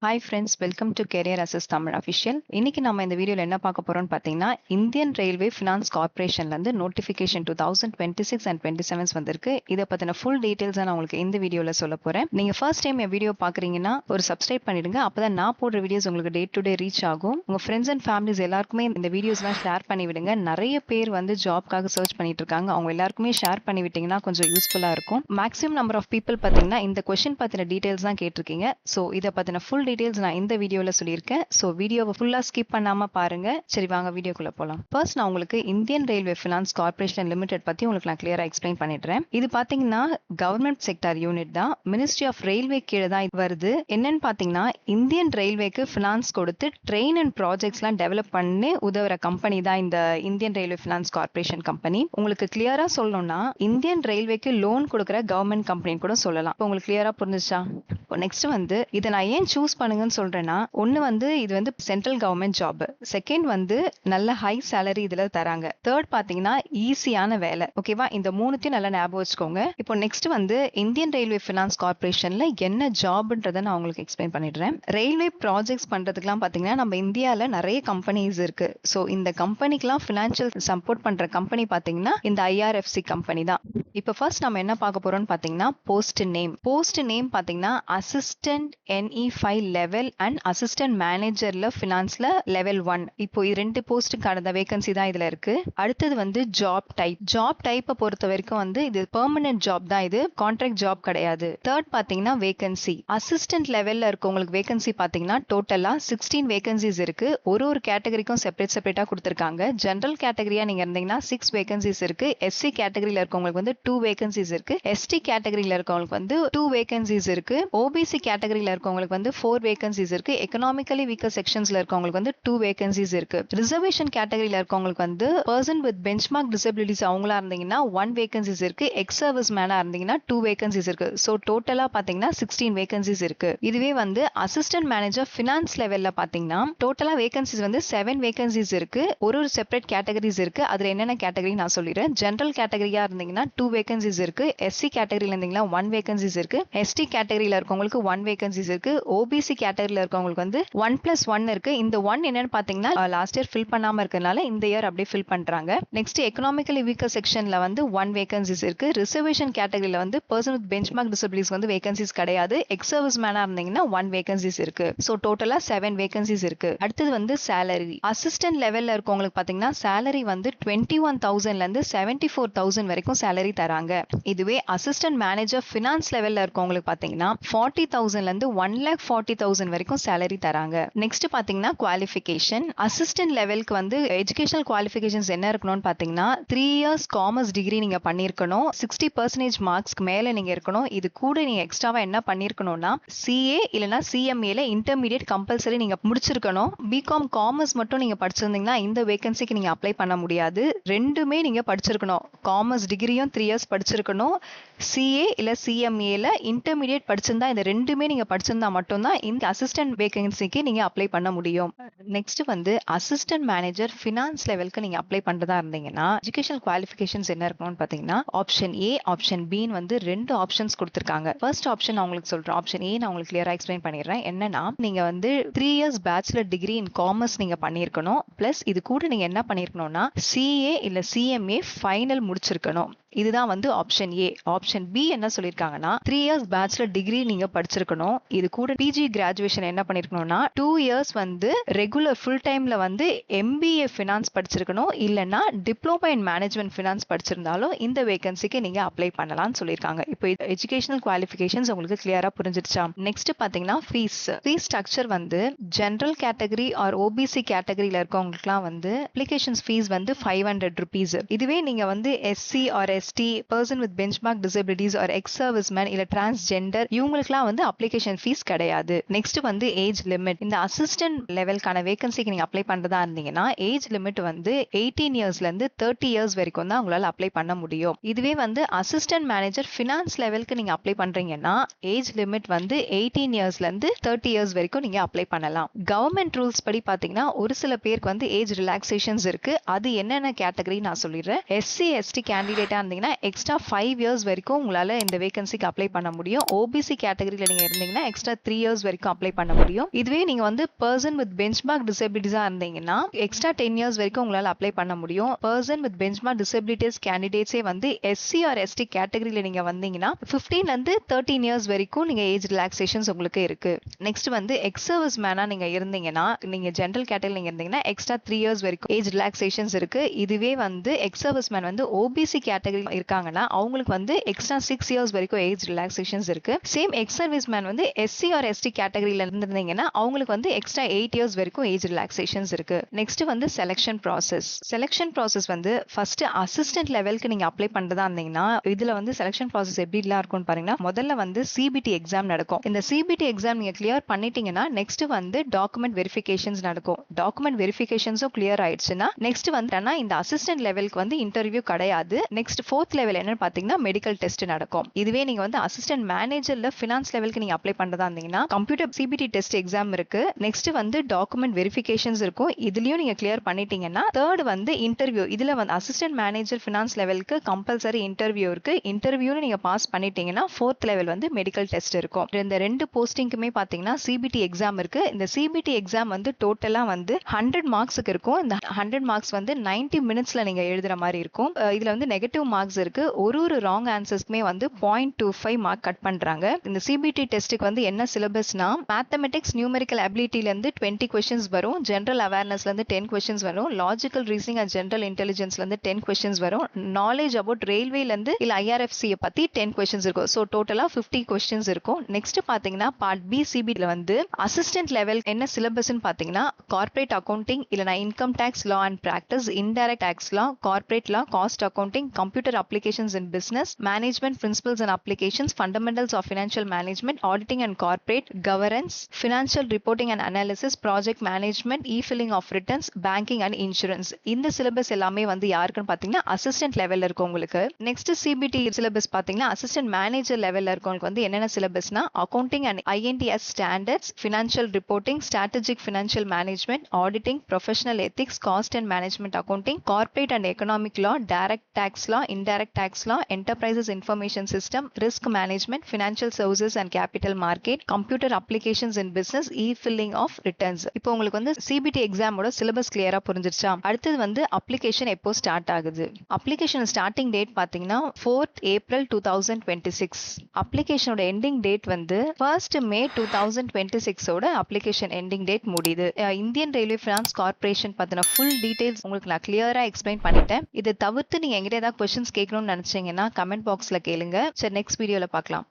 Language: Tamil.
Hi friends, welcome to career aces Tamil official. இன்னைக்கு நம்ம இந்த வீடியோவில் என்ன பார்க்க போறோம்னு பார்த்தீங்கன்னா, இந்தியன் ரயில்வே ஃபினான்ஸ் கார்பரேஷன்லேருந்து நோட்டிஃபிகேஷன் 2026 அண்ட் 27 வந்திருக்கு. இதை பற்றின ஃபுல் டீட்டெயில்ஸை நான் உங்களுக்கு இந்த வீடியோவில் சொல்ல போகிறேன். நீங்கள் ஃபர்ஸ்ட் டைம் என் வீடியோ பார்க்குறீங்கன்னா ஒரு சப்ஸ்கிரைப் பண்ணிடுங்க. அப்போ தான் நான் போடுற வீடியோஸ் உங்களுக்கு டே டு டே ரீச் ஆகும். உங்கள் ஃப்ரெண்ட்ஸ் அண்ட் ஃபேமிலிஸ் எல்லாருக்குமே இந்த வீடியோஸ்லாம் ஷேர் பண்ணி விடுங்க. நிறைய பேர் வந்து ஜாப்காக சர்ச் பண்ணிட்டு இருக்காங்க. அவங்க எல்லாருக்குமே ஷேர் பண்ணி விட்டீங்கன்னா கொஞ்சம் யூஸ்ஃபுல்லாக இருக்கும். மேக்ஸிமம் நம்பர் ஆஃப் பீப்புள் பார்த்தீங்கன்னா இந்த கொஸ்டின் பற்றின டீட்டெயில்ஸ் தான் கேட்டிருக்கீங்க. ஸோ இதை பற்றின ஃபுல் டீடைல்ஸ் நான் இந்த வீடியோல சொல்லியிருக்கேன். ஸோ வீடியோவை ஃபுல்லா ஸ்கிப் பண்ணாம பாருங்க. சரி, வாங்க வீடியோக்குள்ள போலாம். ஃபர்ஸ்ட் நான் உங்களுக்கு Indian railway finance corporation limited பத்தி உங்களுக்கு நான் கிளியரா எக்ஸ்பிளைன் பண்ணிடுறேன். இது பாத்தீங்கன்னா கவர்மெண்ட் செக்டார் யூனிட் தான். மினிஸ்ட்ரி ஆஃப் ரயில்வே கீழே தான் வருது. என்னன்னு பாத்தீங்கன்னா இந்தியன் ரயில்வேக்கு ஃபினான்ஸ் கொடுத்து ட்ரெயின் அண்ட் ப்ராஜெக்ட்ஸ்லாம் டெவலப் பண்ணி உதவுற கம்பெனி தான் இந்த Indian railway finance corporation company. உங்களுக்கு கிளியரா சொல்லணும்னா இந்தியன் ரயில்வேக்கு லோன் கொடுக்குற கவர்மெண்ட் கம்பெனி கூட சொல்லலாம். உங்களுக்கு கிளியரா புரிஞ்சுச்சா? நெக்ஸ்ட் வந்து இதை நான் ஏன் சூஸ் பண்ணுங்கன்னு சொல்றேன்னா, ஒன்னு வந்து இது வந்து சென்ட்ரல் கவர்மெண்ட் ஜாப், செகண்ட் வந்து நல்ல ஹை சேலரி இதுல தராங்க, தேர்ட் பாத்தீங்கன்னா ஈஸியான வேலை. ஓகேவா? இந்த மூணுத்தையும் நல்லா ஞாபகம் வச்சுக்கோங்க. இப்போ நெக்ஸ்ட் வந்து இந்தியன் ரயில்வே ஃபினான்ஸ் கார்பரேஷன்ல என்ன ஜாப்ன்றதை நான் உங்களுக்கு எக்ஸ்பிளைன் பண்ணிடுறேன். ரயில்வே ப்ராஜெக்ட்ஸ் பண்றதுக்குலாம் பாத்தீங்கன்னா நம்ம இந்தியால நிறைய கம்பெனிஸ் இருக்கு. ஸோ இந்த கம்பெனிக்கெல்லாம் ஃபினான்ஷியல் சப்போர்ட் பண்ற கம்பெனி பாத்தீங்கன்னா இந்த ஐஆர்எஃப்சி கம்பெனி தான். இப்போ ஃபர்ஸ்ட் நம்ம என்ன பார்க்க போறோம்னு பாத்தீங்கன்னா போஸ்ட் நேம் பாத்தீங்கன்னா assistant NE5 level and assistant மேனேஜர்ல ஃபினான்ஸ்ல லெவல் 1. இப்போ இது ரெண்டு போஸ்ட்டுக்கான வேகன்சி தான் இதுல இருக்கு. அடுத்தது வந்து ஜாப் டைப்பை பொறுத்த வரைக்கும் வந்து இது பெர்மனன்ட் ஜாப் தான், இது கான்ட்ராக்ட் ஜாப் கிடையாது. தேர்ட் பாத்தீங்கன்னா வேகன்சி, அசிஸ்டன்ட் லெவல்ல இருக்கவங்களுக்கு வேகன்சி பாத்தீங்கன்னா டோட்டலா 16 வேகன்சிஸ் இருக்கு. ஒரு கேட்டகரிக்கும் செப்பரேட்டா கொடுத்திருக்காங்க. ஜெனரல் கேட்டகரியா நீங்க இருந்தீங்கன்னா 6 வேகன்சிஸ் இருக்கு. SC கேட்டகரியில இருக்கவங்களுக்கு வந்து 2 வேகன்சிஸ் இருக்கு. ST கேட்டகரியில இருக்கவங்களுக்கு வந்து 2 வேகன்சிஸ் இருக்கு. OBC கேட்டகரியில இருக்கவங்களுக்கு வந்து 4 வேகன்சிஸ் இருக்கு. எக்கனாமிக்கலி வீக்கர் செக்ஷன்ஸ்ல இருக்கவங்களுக்கு வந்து 2 வேகன்சிஸ் இருக்கு. ரிசர்வேஷன் கேட்டகரியில இருக்கவங்களுக்கு வந்து பர்சன் வித் பெஞ்ச்மார்க் டிசபிலிட்டிஸ் அவங்களா இருந்தீங்கன்னா 1 வேகன்சிஸ் இருக்கு. எக்ஸ் சர்வீஸ் மேனா இருந்தீங்கன்னா 2 வேகன்சிஸ் இருக்கு. சோ டோட்டலா பாத்தீங்கன்னா 16 வேகன்சிஸ் இருக்கு. இதுவே வந்து அசிஸ்டன்ட் மேனேஜர் ஃபினான்ஸ் லெவல்ல பாத்தீங்கன்னா டோட்டலா வேகன்சிஸ் வந்து 7 வேகன்சிஸ் இருக்கு. ஒரு செப்பரேட் கேட்டகரிஸ் இருக்கு. அதுல என்னென்ன கேட்டகரி நான் சொல்லிடுறேன். ஜெனரல் கேட்டகரியா இருந்தீங்கன்னா 2 வேகன்சிஸ் இருக்கு. SC கேட்டகரியில இருந்தீங்கன்னா 1 வேகன்சிஸ் இருக்கு. ST கேட்டகரியில இருக்கவங்களுக்கு 1 வேகன்சிஸ் இருக்கு. OBC கேட்டகரியில இருக்கவங்களுக்கு வந்து 1+1 இருக்கு. இந்த 1 என்னன்னு பாத்தீங்கன்னா லாஸ்ட் இயர் ஃபில் பண்ணாம இருக்கனால இந்த இயர் அப்படியே ஃபில் பண்றாங்க. நெக்ஸ்ட் எக்கனாமிக்கலி வீக்கர் செக்ஷன்ல வந்து 1 வேகன்சிஸ் இருக்கு. ரிசர்வேஷன் கேட்டகரியில வந்து பர்சன் வித் பெஞ்ச்மார்க் டிசபிலிட்டிஸ் வந்து வேகன்சிஸ் கிடையாது. எக்ஸ் சர்வீஸ் மேனா இருந்தீங்கன்னா 1 வேகன்சிஸ் இருக்கு. சோ டோட்டலா 7 வேகன்சிஸ் இருக்கு. அடுத்தது வந்து சேலரி, அசிஸ்டன்ட் லெவல்ல இருக்கவங்களுக்கு பாத்தீங்கன்னா சேலரி வந்து 21,000ல இருந்து 74,000 வரைக்கும் சேலரி தராங்க. இதுவே அசிஸ்டன்ட் மேனேஜர் ஃபினான்ஸ் லெவல்ல இருக்கவங்களுக்கு பாத்தீங்கன்னா 40,000ல இருந்து 1,40,000 வரைக்கும் சேலரி தராங்க. நெக்ஸ்ட் பாத்தீங்கன்னா குவாலிஃபிகேஷன், அசிஸ்டன்ட் லெவலுக்கு வந்து எஜுகேஷனல் குவாலிஃபிகேஷன்ஸ் என்ன இருக்கணும்னு பாத்தீங்கன்னா 3 இயர்ஸ் காமர்ஸ் டிகிரி நீங்க பண்ணிருக்கணும். 60% மார்க்ஸ்க்கு மேல நீங்க இருக்கணும். இது கூட நீங்க எக்ஸ்ட்ராவா என்ன பண்ணிருக்கணும்னா CA இல்லனா CMAல இன்டர்மீடியட் கம்பல்சரி நீங்க முடிச்சிருக்கணும். பிகாம் காமர்ஸ் மட்டும் நீங்க படிச்சிருந்தீங்கன்னா இந்த வேகன்சிக்கு நீங்க அப்ளை பண்ண முடியாது. ரெண்டுமே நீங்க படிச்சிருக்கணும். காமர்ஸ் டிகிரியும் 3 இயர்ஸ் படிச்சிருக்கணும். CA இல்ல CMAல இன்டர்மீடியட் படிச்சிருந்தா இந்த ரெண்டுமே நீங்க படிச்சிருந்தா மட்டும்தான் இந்த அசிஸ்டன்ட் வேகன்சிக்கு நீங்க அப்ளை பண்ண முடியும். நெக்ஸ்ட் வந்து அசிஸ்டன்ட் மேனேஜர் ஃபினான்ஸ் லெவலுக்கு நீங்க அப்ளை பண்றதா இருந்தீங்கன்னா எஜுகேஷனல் குவாலிஃபிகேஷன்ஸ் என்ன இருக்கணும்னு பாத்தீங்கன்னா ஆப்ஷன் A ஆப்ஷன் B வந்து 2 ஆப்ஷன்ஸ் கொடுத்திருக்காங்க. ஃபர்ஸ்ட் ஆப்ஷன் நான் உங்களுக்கு சொல்றேன். ஆப்ஷன் A நான் உங்களுக்கு கிளியரா எக்ஸ்பிளைன் பண்ணிடுறேன். என்னன்னா நீங்க வந்து 3 years bachelor degree in commerce நீங்க பண்ணிருக்கணும். பிளஸ் இது கூட நீங்க என்ன பண்ணிருக்கணும்னா CA இல்ல CMA ஃபைனல் முடிச்சிருக்கணும். இதுதான் வந்து ஆப்ஷன் A. ஆப்ஷன் B என்ன சொல்லிருக்காங்கன்னா 3 இயர்ஸ் பேச்சுலர் டிகிரி நீங்க படிச்சிருக்கணும். இது கூட PG கிராஜுவேஷன் என்ன பண்ணிருக்கணும்னா 2 இயர்ஸ் வந்து ரெகுலர் ஃபுல் டைம்ல வந்து MBA ஃபினான்ஸ் படிச்சிருக்கணும். இல்லனா டிப்ளோமா இன் மேனேஜ்மெண்ட் ஃபினான்ஸ் படிச்சிருந்தாலும் இந்த வேகன்சிக்கு நீங்க அப்ளை பண்ணலாம்னு சொல்லிருக்காங்க. இப்போ எஜுகேஷனல் குவாலிஃபிகேஷன்ஸ் உங்களுக்கு கிளியரா புரிஞ்சிருச்சா? நெக்ஸ்ட் பாத்தீங்கன்னா ஃபீஸ் ஸ்ட்ரக்சர் வந்து ஜெனரல் கேட்டகரி ஆர் OBC கேட்டகரியில இருக்கவங்களுக்குலாம் வந்து அப்ளிகேஷன்ஸ் ஃபீஸ் வந்து 500 rupees. இதுவே நீங்க வந்து SC or ST person with benchmark disabilities or ex serviceman இல்ல டிரான்ஸ்ஜெண்டர் இவங்களுக்குலாம் வந்து அப்ளிகேஷன் ஃபீஸ் கிடையாது. நெக்ஸ்ட் வந்து ஏஜ் லிமிட், இந்த அசிஸ்டன்ட் லெவலுக்கான வேகன்சிக்கு நீங்க அப்ளை பண்றதா இருந்தீங்கன்னா ஏஜ் லிமிட் வந்து 18 இயர்ஸ்ல இருந்து 30 இயர்ஸ் வரைக்கும் தான் உங்களால அப்ளை பண்ண முடியும். இதுவே வந்து அசிஸ்டன்ட் மேனேஜர் ஃபினான்ஸ் லெவலுக்கு நீங்க அப்ளை பண்றீங்கன்னா ஏஜ் லிமிட் வந்து 18 இயர்ஸ்ல இருந்து 30 இயர்ஸ் வரைக்கும் நீங்க அப்ளை பண்ணலாம். கவர்மெண்ட் ரூல்ஸ் படி பாத்தீங்கன்னா ஒரு சில பேருக்கு வந்து ஏஜ் ரிலாக்ஸேஷன்ஸ் இருக்கு. அது என்னென்ன கேட்டகரி நான் சொல்லிடுறேன். SC ST கேண்டிடேட்டா இருந்தீங்கன்னா எக்ஸ்ட்ரா 5 இயர்ஸ் வரைக்கும் உங்களால இந்த வேகன்சிக்கு அப்ளை பண்ண முடியும். ஓபிசி கேட்டகரியில நீங்க இருந்தீங்கன்னா எக்ஸ்ட்ரா 3 இயர்ஸ் வரைக்கும் அப்ளை பண்ண முடியும். இதுவே நீங்க வந்து பர்சன் வித் பெஞ்ச்மார்க் டிசபிலிட்டிஸா இருந்தீங்கன்னா எக்ஸ்ட்ரா 10 இயர்ஸ் வரைக்கும் உங்களால அப்ளை பண்ண முடியும். பர்சன் வித் பெஞ்ச்மார்க் டிசபிலிட்டிஸ் கேண்டிடேட்ஸே வந்து எஸ்சி ஆர் எஸ்டி கேட்டகரியில நீங்க வந்தீங்கன்னா 15 ல இருந்து 13 இயர்ஸ் வரைக்கும் நீங்க ஏஜ் ரிலாக்ஸேஷன்ஸ் உங்களுக்கு இருக்கு. நெக்ஸ்ட் வந்து எக்ஸ் சர்வீஸ் மேனா நீங்க இருந்தீங்கன்னா நீங்க ஜெனரல் கேட்டகரியில நீங்க இருந்தீங்கன்னா எக்ஸ்ட்ரா 3 இயர்ஸ் வரைக்கும் ஏஜ் ரிலாக்ஸேஷன்ஸ் இருக்கு. இதுவே வந்து எக்ஸ் சர்வீஸ் மேன் வந்து ஓபிசி கேட்டகரி இருக்காங்கன்னா அவங்களுக்கு வந்து எக்ஸ்ட்ரா 6 இயர்ஸ் வரைக்கும் ஏஜ் ரிலாக்ஸேஷன்ஸ் இருக்கு. சேம் எக்ஸ் சர்வீஸ் மேன் வந்து எஸ்சி ஆர் எஸ்டி கேட்டகரியில இருந்திருந்தீங்கன்னா அவங்களுக்கு வந்து எக்ஸ்ட்ரா 8 இயர்ஸ் வரைக்கும் ஏஜ் ரிலாக்ஸேஷன்ஸ் இருக்கு. நெக்ஸ்ட் வந்து செலக்ஷன் ப்ராசஸ். செலக்ஷன் ப்ராசஸ் வந்து ஃபர்ஸ்ட் அசிஸ்டன்ட் லெவலுக்கு நீங்க அப்ளை பண்றதா இருந்தீங்கன்னா இதுல வந்து செலக்ஷன் ப்ராசஸ் எப்படிலாம் இருக்கும்னு பாருங்கன்னா முதல்ல வந்து சிபிடி எக்ஸாம் நடக்கும். இந்த சிபிடி எக்ஸாம் நீங்க கிளியர் பண்ணிட்டீங்கன்னா நெக்ஸ்ட் வந்து டாக்குமெண்ட் வெரிஃபிகேஷன்ஸ் நடக்கும். டாக்குமெண்ட் வெரிஃபிகேஷன்ஸும் கிளியர் ஆயிடுச்சுன்னா நெக்ஸ்ட் வந்து இந்த அசிஸ்டன்ட் லெவலுக்கு வந்து இன்டர்வியூ கிடையாது. நெக்ஸ்ட் 4th லெவல் என்னன்னு பாத்தீங்கன்னா மெடிக்கல் டெஸ்ட் நடக்கும். இதுவே நீங்க வந்து அசிஸ்டன்ட் மேனேஜர்ல ஃபினான்ஸ் லெவலுக்கு நீங்க அப்ளை பண்றதா இருந்தீங்கன்னா கம்ப்யூட்டர் சிபிடி டெஸ்ட் எக்ஸாம் இருக்கு. நெக்ஸ்ட் வந்து டாக்குமெண்ட் வெரிஃபிகேஷன்ஸ் இருக்கும். இதுலயும் நீங்க கிளியர் பண்ணிட்டீங்கன்னா தேர்ட் வந்து இன்டர்வியூ. இதுல வந்து அசிஸ்டன்ட் மேனேஜர் ஃபினான்ஸ் லெவலுக்கு கம்பல்சரி இன்டர்வியூ இருக்கு. இன்டர்வியூல நீங்க பாஸ் பண்ணிட்டீங்கன்னா 4th லெவல் வந்து மெடிக்கல் டெஸ்ட் இருக்கும். இந்த ரெண்டு போஸ்டிங்க்குமே பாத்தீங்கன்னா சிபிடி எக்ஸாம் இருக்கு. இந்த சிபிடி எக்ஸாம் வந்து டோட்டலா வந்து 100 மார்க்ஸ்க்கு இருக்கும். இந்த 100 மார்க்ஸ் வந்து 90 மினிட்ஸ்ல நீங்க எழுதுற மாதிரி இருக்கும். இதுல வந்து நெகட்டிவ் மார்க்ஸ் இருக்கு. ஒரு ராங் ஆன்சர்ஸ்க்குமே வந்து 0.25 மார்க் கட் பண்றாங்க. இந்த சிபிடி டெஸ்ட்டுக்கு வந்து என்ன சிலபஸ்னா மேத்தமெட்டிக்ஸ் நியூமெரிக்கல் அபிலிட்டில இருந்து 20 கொஸ்டின்ஸ் வரும். ஜெனரல் அவேர்னஸ்ல இருந்து 10 கொஸ்டின்ஸ் வரும். லாஜிக்கல் ரீசனிங் அண்ட் ஜெனரல் இன்டெலிஜென்ஸ்ல இருந்து 10 கொஸ்டின்ஸ் வரும். நாலேஜ் அபவுட் ரயில்வேல இருந்து இல்ல ஐஆர்எஃப்சி பத்தி 10 கொஸ்டின்ஸ் இருக்கும். சோ டோட்டலா 50 கொஸ்டின்ஸ் இருக்கும். நெக்ஸ்ட் பாத்தீங்கன்னா பார்ட் பி சிபிடில வந்து அசிஸ்டன்ட் லெவல் என்ன சிலபஸ்னு பாத்தீங்கன்னா கார்ப்பரேட் அக்கவுண்டிங் இல்லனா income tax law and practice, indirect tax law, corporate law, cost accounting, computer applications in business, management principles and applications, fundamentals of financial management, auditing and corporate governance, financial reporting and analysis, project management, e-filling of returns, banking and insurance. இந்த சிலபஸ் எல்லாமே வந்து யாருக்குன்னு பாத்தீங்கன்னா அசிஸ்டன்ட் லெவல்ல இருக்கவங்களுக்கு. நெக்ஸ்ட் சிபிடி சிலபஸ் பாத்தீங்கன்னா அசிஸ்டன்ட் மேனேஜர் லெவல்ல இருக்கவங்களுக்கு வந்து என்னென்ன சிலபஸ்னா accounting and INDS standards, financial reporting, strategic financial management, auditing, professional ethics, cost and management accounting, corporate and economic law, direct tax law, indirect tax law, enterprises information system, risk management, financial services and capital market, computer applications in business, e-filling of returns. இப்போ உங்களுக்கு வந்து சிபிடி எக்ஸாமோட சிலபஸ் கிளியரா புரிஞ்சிருச்சா? அடுத்தது வந்து அப்ளிகேஷன் எப்போ ஸ்டார்ட் ஆகுது? அப்ளிகேஷன் ஸ்டார்டிங் டேட் பாத்தீங்கன்னா 4th April 2026. அப்ளிகேஷனோட எண்டிங் டேட் வந்து 1st May 2026 ஓட அப்ளிகேஷன் எண்டிங் டேட் முடியுது. இந்தியன் ரயில்வே ஃபினான்ஸ் கார்ப்பரேஷன் பத்தின ஃபுல் டீடைல்ஸ் உங்களுக்கு நான் கிளியரா எக்ஸ்பிளைன் பண்ணிட்டேன். இதை தவிர்த்து நீங்க எங்கிட்ட ஏதாவது கொஸ்டின்ஸ் கேட்கணும்னு நினைச்சீங்கன்னா கமெண்ட் பாக்ஸ்ல கேளுங்க. சரி, நெக்ஸ்ட் வீடியோல பார்க்கலாம்.